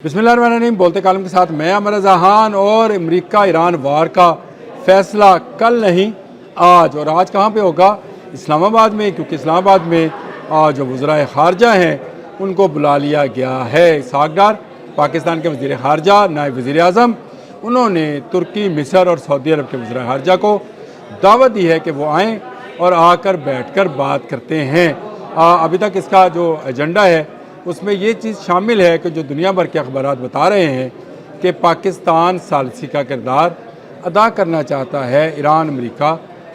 बिस्मिल्लाहिर्रहमानिर्रहीम। बोलते कालम के साथ मैं अमर रज़ा खान। और अमेरिका ईरान वार का फ़ैसला कल नहीं आज, और आज कहाँ पे होगा? इस्लामाबाद में, क्योंकि इस्लामाबाद में जो वज़राए ख़ारजा हैं उनको बुला लिया गया है। इसहाक़ डार पाकिस्तान के वज़ीर ख़ारजा, नायब वज़ीर आज़म, उन्होंने तुर्की, मिस्र और सऊदी अरब के वज़राए ख़ारजा को दावत दी है कि वो आएँ और आकर बैठ कर बात करते हैं। अभी तक इसका जो एजेंडा है उसमें ये चीज़ शामिल है कि जो दुनिया भर के अखबारात बता रहे हैं कि पाकिस्तान सालिसी का किरदार अदा करना चाहता है ईरान अमेरिका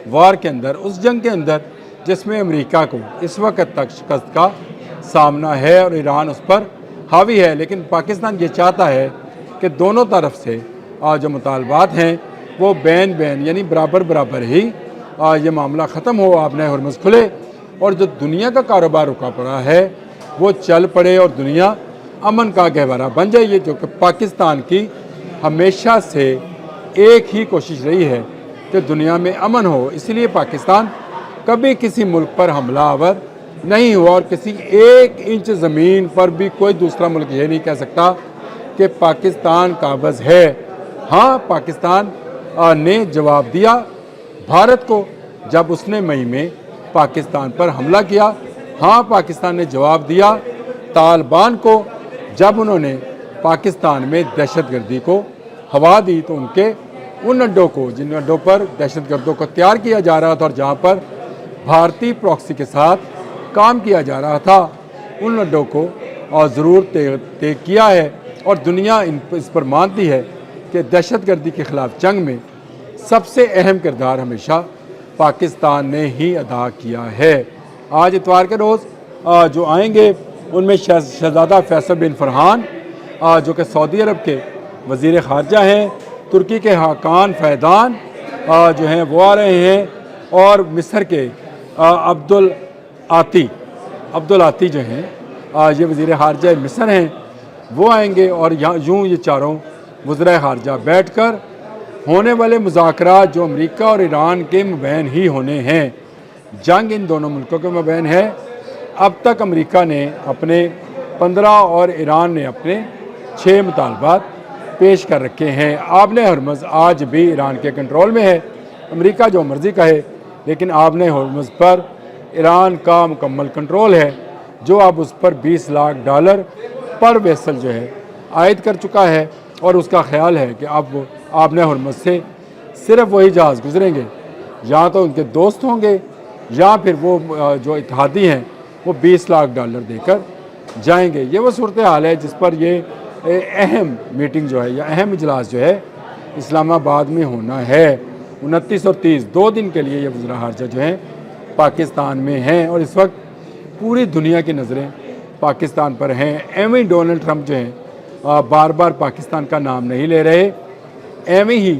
वार के अंदर, उस जंग के अंदर जिसमें अमेरिका को इस वक्त तक शिकस्त का सामना है और ईरान उस पर हावी है। लेकिन पाकिस्तान ये चाहता है कि दोनों तरफ से जो मुतालबात हैं वो बैन बैन यानी बराबर बराबर ही ये मामला ख़त्म हो, आपने हरमुज़ खुले और जो दुनिया का कारोबार रुका पड़ा है वो चल पड़े और दुनिया अमन का गहवारा बन जाए। ये जो कि पाकिस्तान की हमेशा से एक ही कोशिश रही है कि दुनिया में अमन हो, इसलिए पाकिस्तान कभी किसी मुल्क पर हमलावर नहीं हुआ और किसी एक इंच ज़मीन पर भी कोई दूसरा मुल्क ये नहीं कह सकता कि पाकिस्तान काबिज़ है। हाँ, पाकिस्तान ने जवाब दिया भारत को जब उसने मई में पाकिस्तान पर हमला किया। हाँ, पाकिस्तान ने जवाब दिया तालिबान को जब उन्होंने पाकिस्तान में दहशतगर्दी को हवा दी, तो उनके उन अड्डों को, जिन अड्डों पर दहशतगर्दों को तैयार किया जा रहा था और जहाँ पर भारतीय प्रॉक्सी के साथ काम किया जा रहा था, उन अड्डों को ज़रूर तय किया है। और दुनिया इस पर मानती है कि दहशतगर्दी के ख़िलाफ़ जंग में सबसे अहम किरदार हमेशा पाकिस्तान ने ही अदा किया है। आज इतवार के रोज़ जो आएंगे उनमें शहज़ादा फैसल बिन फरहान जो कि सऊदी अरब के वज़ीर ख़ारजा हैं, तुर्की के हाकान फैदान जो हैं वो आ रहे हैं, और मिस्र के अब्दुल आती जो हैं ये वज़ीर ख़ारजा मिस्र हैं, वो आएंगे। और यहाँ यूँ ये चारों वज़राए ख़ारजा बैठ कर होने वाले मुज़ाकरात जो अमेरिका और ईरान के मबैन ही होने हैं, जंग इन दोनों मुल्कों के मबैन है। अब तक अमेरिका ने अपने 15 और ईरान ने अपने 6 मुतालबात पेश कर रखे हैं। आपने हरमुज़ आज भी ईरान के कंट्रोल में है, अमेरिका जो मर्ज़ी कहे, लेकिन आपने हरमुज़ पर ईरान का मुकम्मल कंट्रोल है, जो अब उस पर $20 लाख पर वेसल जो है आयद कर चुका है। और उसका ख्याल है कि अब आपने हरमुज़ से सिर्फ वही जहाज़ गुजरेंगे, या तो उनके दोस्त होंगे या फिर वो जो इत्तेहादी हैं वो $20 लाख देकर जाएंगे। ये वो सूरत हाल है जिस पर ये अहम मीटिंग जो है या अहम इजलास जो है इस्लामाबाद में होना है। 29 और 30 2 दिन के लिए ये वज़ीर ख़ारजा जो हैं पाकिस्तान में हैं, और इस वक्त पूरी दुनिया की नज़रें पाकिस्तान पर हैं। एवं ही डोनाल्ड ट्रंप जो हैं बार बार पाकिस्तान का नाम नहीं ले रहे, एवं ही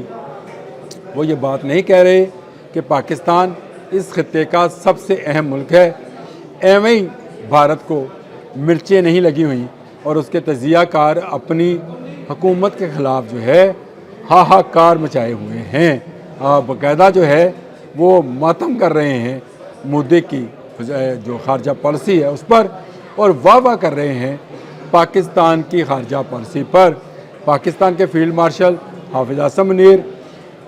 वो ये बात नहीं कह रहे कि पाकिस्तान इस खित्ते का सबसे अहम मुल्क है। एवं ही भारत को मिर्चें नहीं लगी हुई और उसके तजियाकार अपनी हुकूमत के ख़िलाफ़ जो है हाहाकार मचाए हुए हैं। बाकायदा जो है वो मातम कर रहे हैं मुद्दे की जो ख़ारजा पॉलिसी है उस पर, और वाह कर रहे हैं पाकिस्तान की ख़ारजा पॉलिसी पर। पाकिस्तान के फील्ड मार्शल हाफिज़ आसिम मुनीर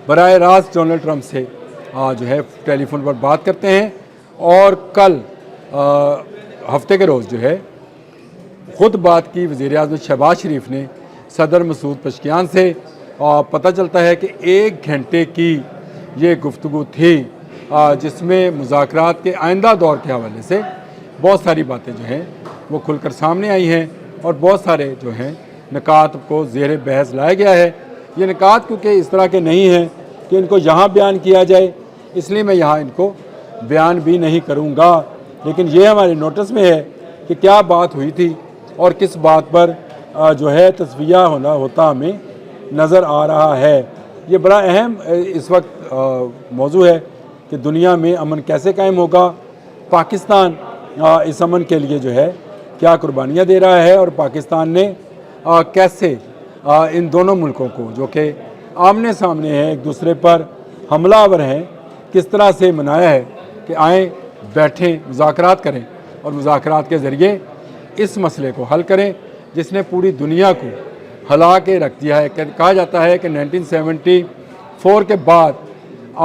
बराह रास्त डोनाल्ड ट्रंप से जो है टेलीफोन पर बात करते हैं, और कल हफ्ते के रोज़ जो है ख़ुद बात की वज़ीर आज़म शहबाज शरीफ ने सदर मसूद पशकियान से। पता चलता है कि 1 घंटे की ये गुफ्तगू थी जिसमें मुज़ाकरात के आइंदा दौर के हवाले से बहुत सारी बातें जो हैं वो खुलकर सामने आई हैं, और बहुत सारे जो हैं निकात को ज़ेर बहस लाया गया है। ये निकात क्योंकि इस तरह के नहीं हैं कि इनको यहाँ बयान किया जाए, इसलिए मैं यहाँ इनको बयान भी नहीं करूँगा, लेकिन ये हमारे नोटिस में है कि क्या बात हुई थी और किस बात पर जो है तस्वीया होता हमें नज़र आ रहा है। ये बड़ा अहम इस वक्त मौजू है कि दुनिया में अमन कैसे कायम होगा, पाकिस्तान इस अमन के लिए जो है क्या कुर्बानियाँ दे रहा है, और पाकिस्तान ने कैसे इन दोनों मुल्कों को जो कि आमने सामने हैं, एक दूसरे पर हमलावर हैं, किस तरह से मनाया है कि आएँ बैठें मुज़ाकरात करें और मुज़ाकरात के ज़रिए इस मसले को हल करें। جس نے پوری دنیا کو ہلا کے رکھ دیا ہے. کہا جاتا ہے کہ 1974 کے بعد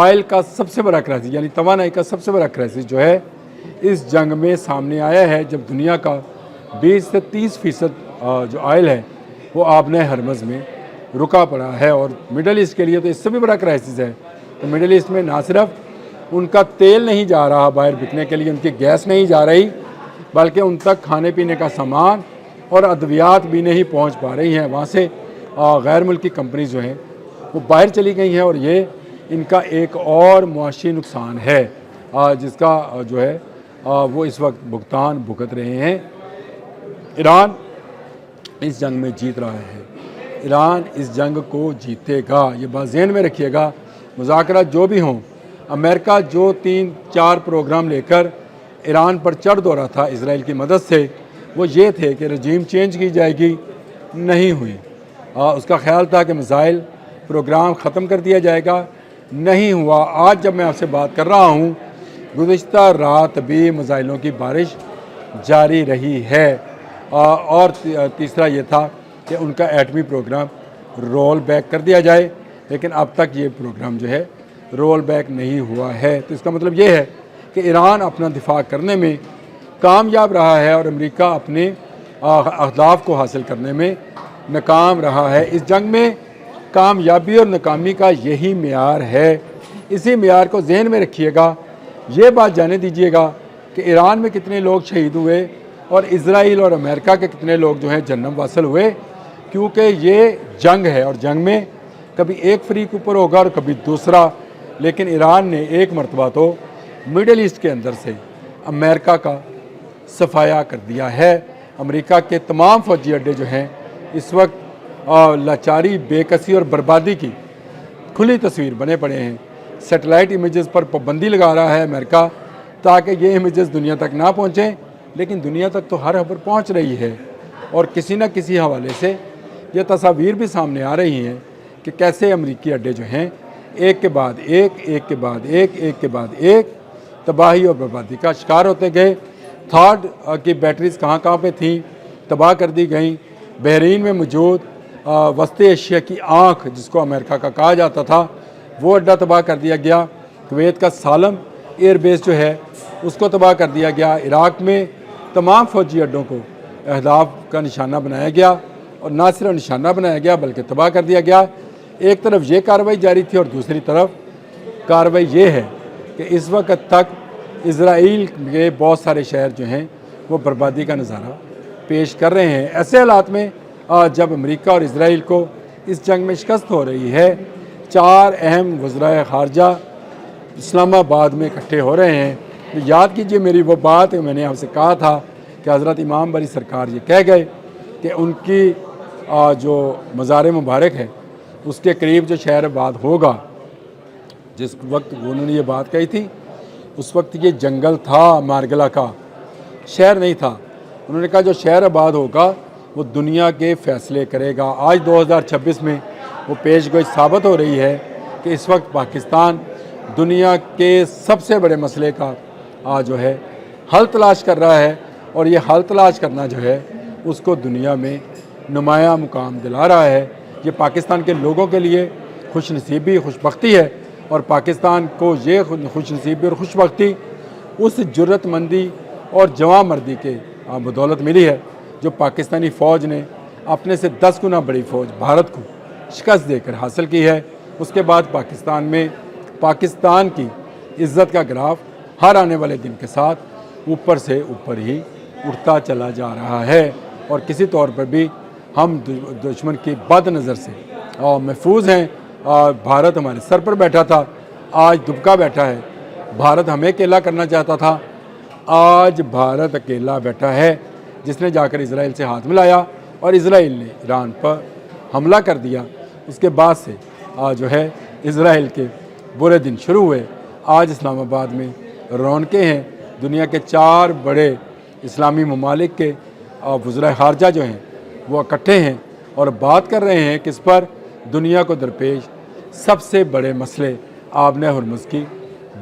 آئل کا سب سے بڑا کرائسس یعنی توانائی کا سب سے بڑا کرائسس جو ہے اس جنگ میں سامنے آیا ہے، جب دنیا کا 20 سے 30% جو آئل ہے وہ آبنۂ ہرمز میں رکا پڑا ہے. اور مڈل ایسٹ کے لیے تو اس سے بھی بڑا کرائسس ہے. تو مڈل ایسٹ میں نہ صرف ان کا تیل نہیں جا رہا باہر بکنے کے لیے، ان کی گیس نہیں جا رہی، بلکہ ان تک کھانے پینے کا سامان اور ادویات بھی نہیں پہنچ پا رہی ہیں. وہاں سے غیر ملکی کمپنیز جو ہیں وہ باہر چلی گئی ہیں، اور یہ ان کا ایک اور معاشی نقصان ہے جس کا جو ہے وہ اس وقت بھگتان بھگت رہے ہیں. ایران اس جنگ میں جیت رہا ہے، ایران اس جنگ کو جیتے گا، یہ بات ذہن میں رکھیے گا. مذاکرات جو بھی ہوں، امریکہ جو 3-4 پروگرام لے کر ایران پر چڑھ دوڑا تھا اسرائیل کی مدد سے، وہ یہ تھے کہ رجیم چینج کی جائے گی، نہیں ہوئی. اس کا خیال تھا کہ میزائل پروگرام ختم کر دیا جائے گا، نہیں ہوا. آج جب میں آپ سے بات کر رہا ہوں، گزشتہ رات بھی میزائلوں کی بارش جاری رہی ہے. اور تیسرا یہ تھا کہ ان کا ایٹمی پروگرام رول بیک کر دیا جائے، لیکن اب تک یہ پروگرام جو ہے رول بیک نہیں ہوا ہے. تو اس کا مطلب یہ ہے کہ ایران اپنا دفاع کرنے میں کامیاب رہا ہے اور امریکہ اپنے اہداف کو حاصل کرنے میں ناکام رہا ہے. اس جنگ میں کامیابی اور ناکامی کا یہی معیار ہے، اسی معیار کو ذہن میں رکھیے گا. یہ بات جانے دیجیے گا کہ ایران میں کتنے لوگ شہید ہوئے اور اسرائیل اور امریکہ کے کتنے لوگ جو ہیں جنم واصل ہوئے، کیونکہ یہ جنگ ہے اور جنگ میں کبھی ایک فریق اوپر ہوگا اور کبھی دوسرا. لیکن ایران نے ایک مرتبہ تو مڈل ایسٹ کے اندر سے امریکہ کا صفایا کر دیا ہے. امریکہ کے تمام فوجی اڈے جو ہیں اس وقت لاچاری، بے کسی اور بربادی کی کھلی تصویر بنے پڑے ہیں. سیٹلائٹ امیجز پر پابندی لگا رہا ہے امریکہ تاکہ یہ امیجز دنیا تک نہ پہنچیں، لیکن دنیا تک تو ہر خبر پہنچ رہی ہے. اور کسی نہ کسی حوالے سے یہ تصاویر بھی سامنے آ رہی ہیں کہ کیسے امریکی اڈے جو ہیں ایک کے بعد ایک، ایک کے بعد ایک، ایک کے بعد ایک تباہی اور بربادی کا شکار ہوتے گئے. تھاڈ کی بیٹریز کہاں کہاں پہ تھیں تباہ کر دی گئیں. بحرین میں موجود وسط ایشیا کی آنکھ جس کو امریکہ کا کہا جاتا تھا وہ اڈا تباہ کر دیا گیا. کویت کا سالم ایئر بیس جو ہے اس کو تباہ کر دیا گیا. عراق میں تمام فوجی اڈوں کو اہداف کا نشانہ بنایا گیا، اور نہ صرف نشانہ بنایا گیا بلکہ تباہ کر دیا گیا. ایک طرف یہ کارروائی جاری تھی اور دوسری طرف کارروائی یہ ہے کہ اس وقت تک اسرائیل کے بہت سارے شہر جو ہیں وہ بربادی کا نظارہ پیش کر رہے ہیں. ایسے حالات میں جب امریکہ اور اسرائیل کو اس جنگ میں شکست ہو رہی ہے، 4 اہم وزرائے خارجہ اسلام آباد میں اکٹھے ہو رہے ہیں. یاد کیجئے میری وہ بات میں نے آپ سے کہا تھا کہ حضرت امام باری سرکار یہ کہہ گئے کہ ان کی جو مزار مبارک ہے اس کے قریب جو شہر آباد ہوگا، جس وقت انہوں نے یہ بات کہی تھی اس وقت یہ جنگل تھا، مارگلا کا شہر نہیں تھا. انہوں نے کہا جو شہر آباد ہوگا وہ دنیا کے فیصلے کرے گا. آج 2026 میں وہ پیش گوئی ثابت ہو رہی ہے کہ اس وقت پاکستان دنیا کے سب سے بڑے مسئلے کا جو ہے حل تلاش کر رہا ہے، اور یہ حل تلاش کرنا جو ہے اس کو دنیا میں نمایاں مقام دلا رہا ہے. یہ پاکستان کے لوگوں کے لیے خوش نصیبی، خوش بختی ہے، اور پاکستان کو یہ خوش نصیبی اور خوش بختی اس جرت مندی اور جواں مردی کے بدولت ملی ہے جو پاکستانی فوج نے اپنے سے 10 گنا بڑی فوج بھارت کو شکست دے کر حاصل کی ہے. اس کے بعد پاکستان میں پاکستان کی عزت کا گراف ہر آنے والے دن کے ساتھ اوپر سے اوپر ہی اٹھتا چلا جا رہا ہے، اور کسی طور پر بھی ہم دشمن کی بد نظر سے محفوظ ہیں. بھارت ہمارے سر پر بیٹھا تھا، آج دبکا بیٹھا ہے. بھارت ہمیں اکیلا کرنا چاہتا تھا، آج بھارت اکیلا بیٹھا ہے، جس نے جا کر اسرائیل سے ہاتھ ملایا اور اسرائیل نے ایران پر حملہ کر دیا. اس کے بعد سے جو ہے اسرائیل کے برے دن شروع ہوئے. آج اسلام آباد میں رونقیں ہیں. دنیا کے 4 بڑے اسلامی ممالک کے وزرائے خارجہ جو ہیں وہ اکٹھے ہیں اور بات کر رہے ہیں کہ اس پر دنیا کو درپیش سب سے بڑے مسئلے آبنۂ ہرمز کی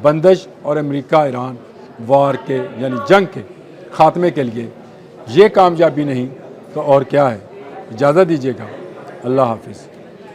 بندش اور امریکہ ایران وار کے یعنی جنگ کے خاتمے کے لیے یہ کامیابی نہیں تو اور کیا ہے. اجازت دیجیے گا. اللہ حافظ.